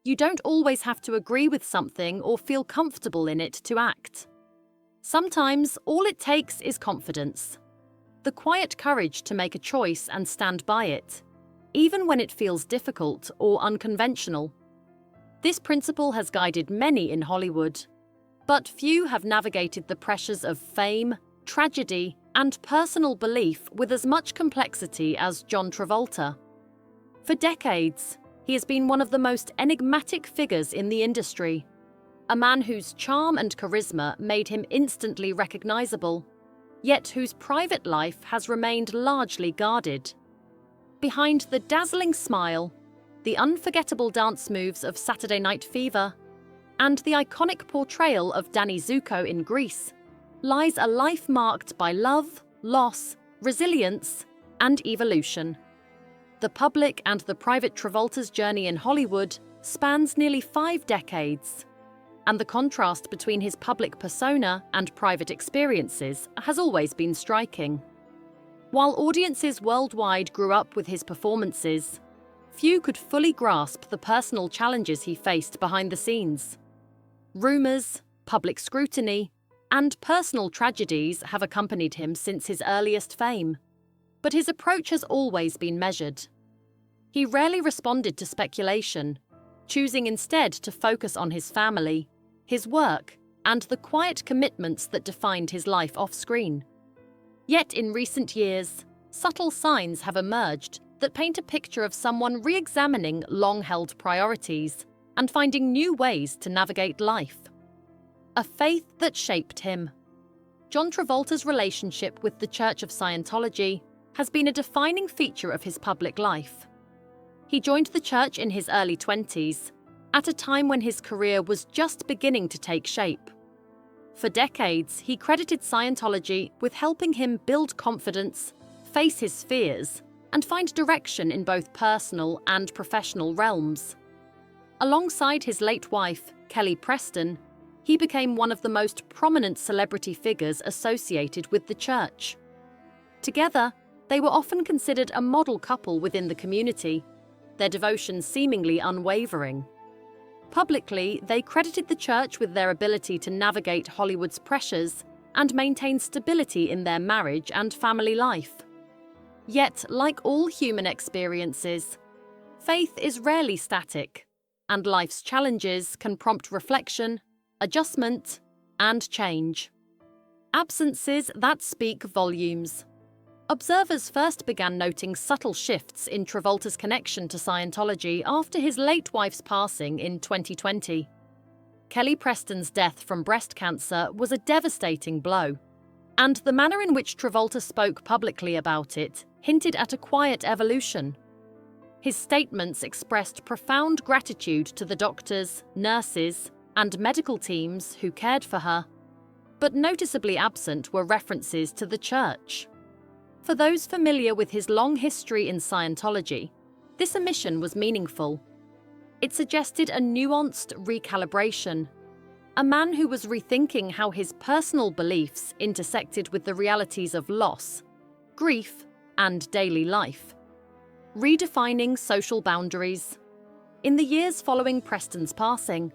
You don't always have to agree with something or feel comfortable in it to act. Sometimes all it takes is confidence. The quiet courage to make a choice and stand by it, even when it feels difficult or unconventional. This principle has guided many in Hollywood, but few have navigated the pressures of fame, tragedy, and personal belief with as much complexity as John Travolta. For decades, he has been one of the most enigmatic figures in the industry, a man whose charm and charisma made him instantly recognizable, yet whose private life has remained largely guarded. Behind the dazzling smile, the unforgettable dance moves of Saturday Night Fever, and the iconic portrayal of Danny Zuko in Grease, lies a life marked by love, loss, resilience, and evolution. The public and the private Travolta's journey in Hollywood spans nearly 5 decades, and the contrast between his public persona and private experiences has always been striking. While audiences worldwide grew up with his performances, few could fully grasp the personal challenges he faced behind the scenes. Rumors, public scrutiny, and personal tragedies have accompanied him since his earliest fame, but his approach has always been measured. He rarely responded to speculation, choosing instead to focus on his family, his work, and the quiet commitments that defined his life off-screen. Yet in recent years, subtle signs have emerged that paint a picture of someone re-examining long-held priorities and finding new ways to navigate life. A faith that shaped him. John Travolta's relationship with the Church of Scientology has been a defining feature of his public life. He joined the church in his early 20s, at a time when his career was just beginning to take shape. For decades, he credited Scientology with helping him build confidence, face his fears, and find direction in both personal and professional realms. Alongside his late wife, Kelly Preston, he became one of the most prominent celebrity figures associated with the church. Together, they were often considered a model couple within the community, their devotion seemingly unwavering. Publicly, they credited the church with their ability to navigate Hollywood's pressures and maintain stability in their marriage and family life. Yet, like all human experiences, faith is rarely static, and life's challenges can prompt reflection, adjustment, and change. Absences that speak volumes. Observers first began noting subtle shifts in Travolta's connection to Scientology after his late wife's passing in 2020. Kelly Preston's death from breast cancer was a devastating blow, and the manner in which Travolta spoke publicly about it hinted at a quiet evolution. His statements expressed profound gratitude to the doctors, nurses, and medical teams who cared for her, but noticeably absent were references to the church. For those familiar with his long history in Scientology, this omission was meaningful. It suggested a nuanced recalibration, a man who was rethinking how his personal beliefs intersected with the realities of loss, grief, and daily life. Redefining social boundaries. In the years following Preston's passing,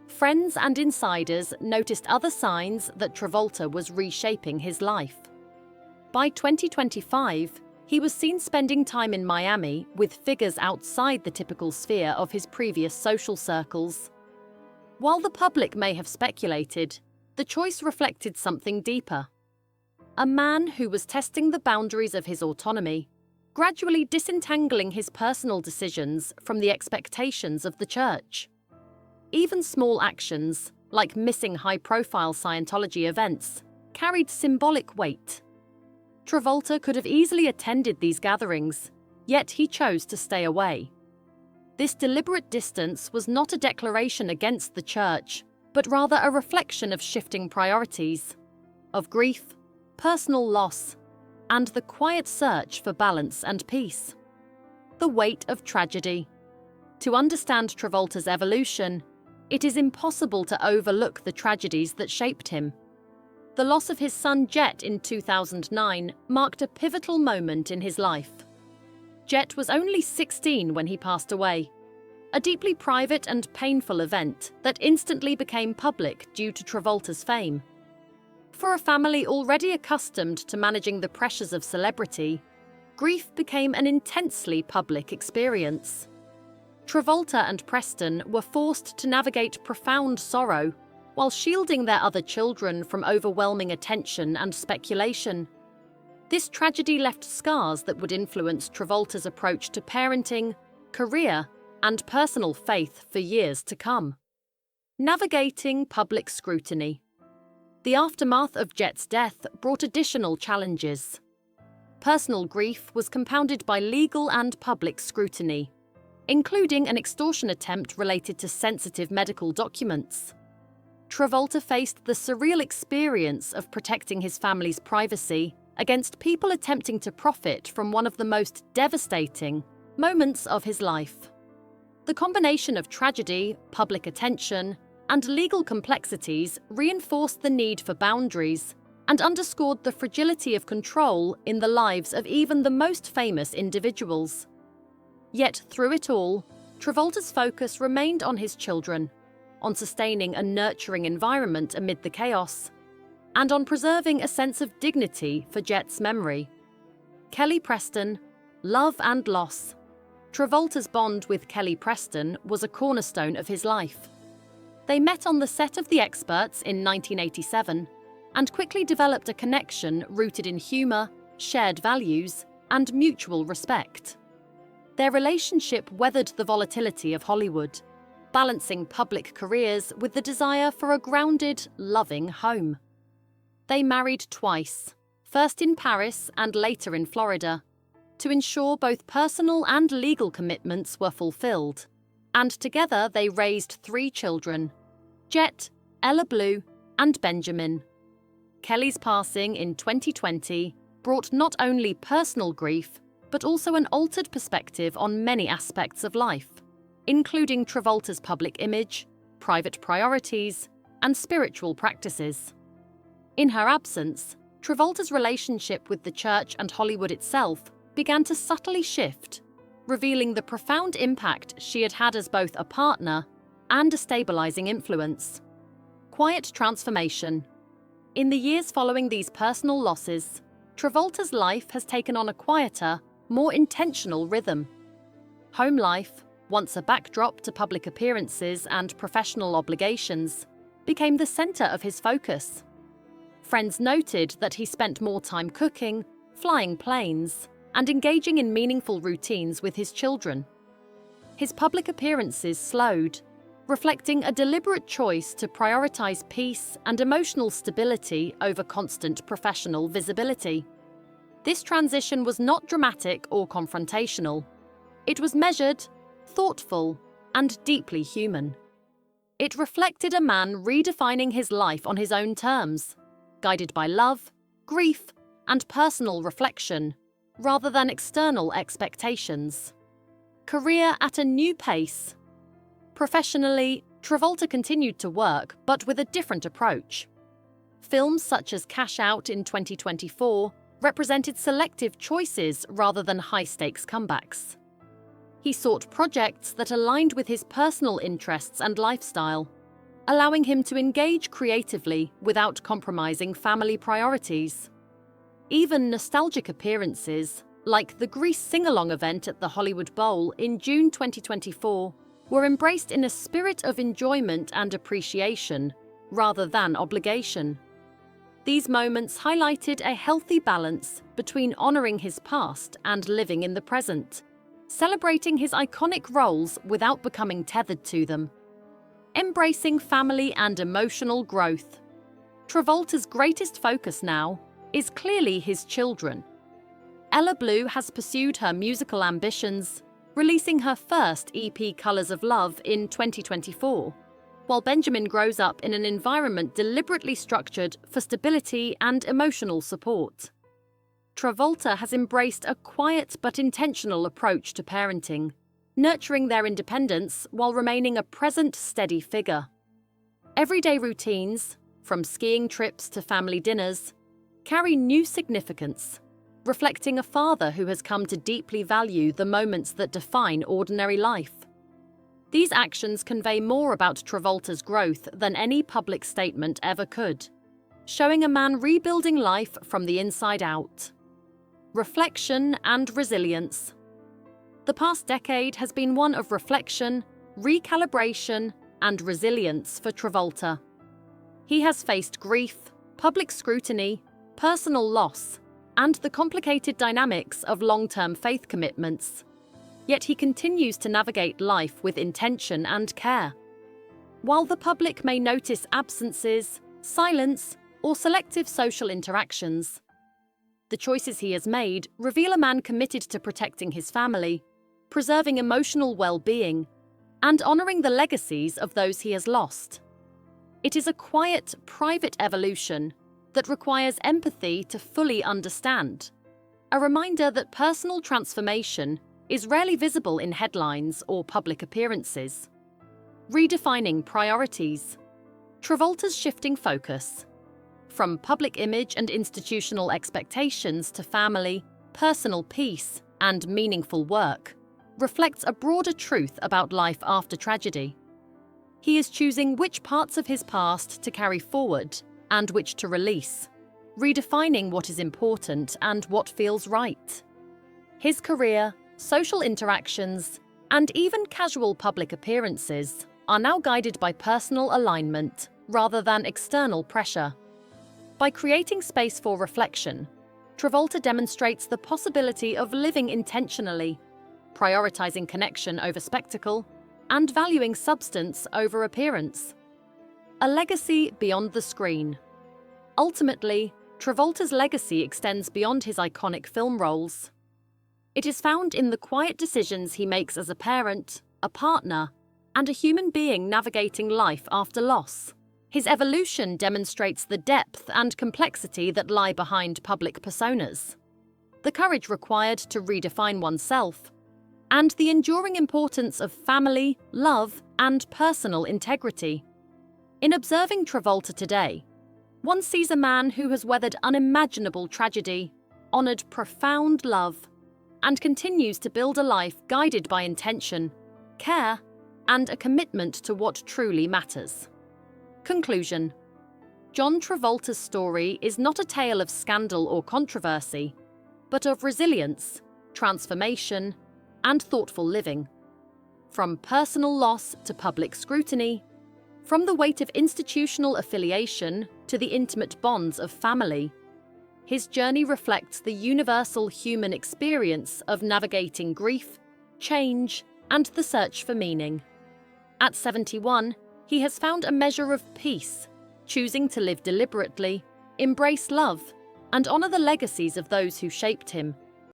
friends and insiders noticed other signs that Travolta was reshaping his life. By 2025, he was seen spending time in Miami with figures outside the typical sphere of his previous social circles. While the public may have speculated, the choice reflected something deeper. A man who was testing the boundaries of his autonomy, gradually disentangling his personal decisions from the expectations of the church. Even small actions, like missing high-profile Scientology events, carried symbolic weight. Travolta could have easily attended these gatherings, yet he chose to stay away. This deliberate distance was not a declaration against the church, but rather a reflection of shifting priorities, of grief, personal loss, and the quiet search for balance and peace. The weight of tragedy. To understand Travolta's evolution, it is impossible to overlook the tragedies that shaped him. The loss of his son Jet in 2009 marked a pivotal moment in his life. Jet was only 16 when he passed away, a deeply private and painful event that instantly became public due to Travolta's fame. For a family already accustomed to managing the pressures of celebrity, grief became an intensely public experience. Travolta and Preston were forced to navigate profound sorrow while shielding their other children from overwhelming attention and speculation. This tragedy left scars that would influence Travolta's approach to parenting, career, and personal faith for years to come. Navigating public scrutiny. The aftermath of Jet's death brought additional challenges. Personal grief was compounded by legal and public scrutiny, including an extortion attempt related to sensitive medical documents. Travolta faced the surreal experience of protecting his family's privacy against people attempting to profit from one of the most devastating moments of his life. The combination of tragedy, public attention, and legal complexities reinforced the need for boundaries and underscored the fragility of control in the lives of even the most famous individuals. Yet through it all, Travolta's focus remained on his children, on sustaining a nurturing environment amid the chaos, and on preserving a sense of dignity for Jet's memory. Kelly Preston, love and loss. Travolta's bond with Kelly Preston was a cornerstone of his life. They met on the set of The Experts in 1987 and quickly developed a connection rooted in humor, shared values, and mutual respect. Their relationship weathered the volatility of Hollywood, balancing public careers with the desire for a grounded, loving home. They married twice, first in Paris and later in Florida, to ensure both personal and legal commitments were fulfilled, and together they raised 3 children: Jet, Ella Blue, and Benjamin. Kelly's passing in 2020 brought not only personal grief, but also an altered perspective on many aspects of life, including Travolta's public image, private priorities, and spiritual practices. In her absence, Travolta's relationship with the church and Hollywood itself began to subtly shift, revealing the profound impact she had had as both a partner and a stabilizing influence. Quiet transformation. In the years following these personal losses, Travolta's life has taken on a quieter, more intentional rhythm. Home life, once a backdrop to public appearances and professional obligations, became the center of his focus. Friends noted that he spent more time cooking, flying planes, and engaging in meaningful routines with his children. His public appearances slowed, reflecting a deliberate choice to prioritize peace and emotional stability over constant professional visibility. This transition was not dramatic or confrontational. It was measured, thoughtful, and deeply human. It reflected a man redefining his life on his own terms, guided by love, grief, and personal reflection, rather than external expectations. Career at a new pace. Professionally, Travolta continued to work, but with a different approach. Films such as Cash Out in 2024 represented selective choices rather than high-stakes comebacks. He sought projects that aligned with his personal interests and lifestyle, allowing him to engage creatively without compromising family priorities. Even nostalgic appearances, like the Grease sing-along event at the Hollywood Bowl in June 2024, were embraced in a spirit of enjoyment and appreciation, rather than obligation. These moments highlighted a healthy balance between honoring his past and living in the present, celebrating his iconic roles without becoming tethered to them. Embracing family and emotional growth. Travolta's greatest focus now is clearly his children. Ella Blue has pursued her musical ambitions, releasing her first EP Colors of Love in 2024, while Benjamin grows up in an environment deliberately structured for stability and emotional support. Travolta has embraced a quiet but intentional approach to parenting, nurturing their independence while remaining a present, steady figure. Everyday routines, from skiing trips to family dinners, carry new significance, reflecting a father who has come to deeply value the moments that define ordinary life. These actions convey more about Travolta's growth than any public statement ever could, showing a man rebuilding life from the inside out. Reflection and resilience. The past decade has been one of reflection, recalibration, and resilience for Travolta. He has faced grief, public scrutiny, personal loss, and the complicated dynamics of long-term faith commitments. Yet he continues to navigate life with intention and care. While the public may notice absences, silence, or selective social interactions, the choices he has made reveal a man committed to protecting his family, preserving emotional well-being, and honoring the legacies of those he has lost. It is a quiet, private evolution that requires empathy to fully understand, a reminder that personal transformation is rarely visible in headlines or public appearances. Redefining priorities. Travolta's shifting focus from public image and institutional expectations to family, personal peace, and meaningful work reflects a broader truth about life after tragedy. He is choosing which parts of his past to carry forward and which to release, redefining what is important and what feels right. His career, social interactions, and even casual public appearances are now guided by personal alignment rather than external pressure. By creating space for reflection, Travolta demonstrates the possibility of living intentionally, prioritizing connection over spectacle, and valuing substance over appearance. A legacy beyond the screen. Ultimately, Travolta's legacy extends beyond his iconic film roles. It is found in the quiet decisions he makes as a parent, a partner, and a human being navigating life after loss. His evolution demonstrates the depth and complexity that lie behind public personas, the courage required to redefine oneself, and the enduring importance of family, love, and personal integrity. In observing Travolta today, one sees a man who has weathered unimaginable tragedy, honored profound love, and continues to build a life guided by intention, care, and a commitment to what truly matters. Conclusion. John Travolta's story is not a tale of scandal or controversy, but of resilience, transformation, and thoughtful living. From personal loss to public scrutiny, from the weight of institutional affiliation to the intimate bonds of family, his journey reflects the universal human experience of navigating grief, change, and the search for meaning. At 71, he has found a measure of peace, choosing to live deliberately, embrace love, and honor the legacies of those who shaped him.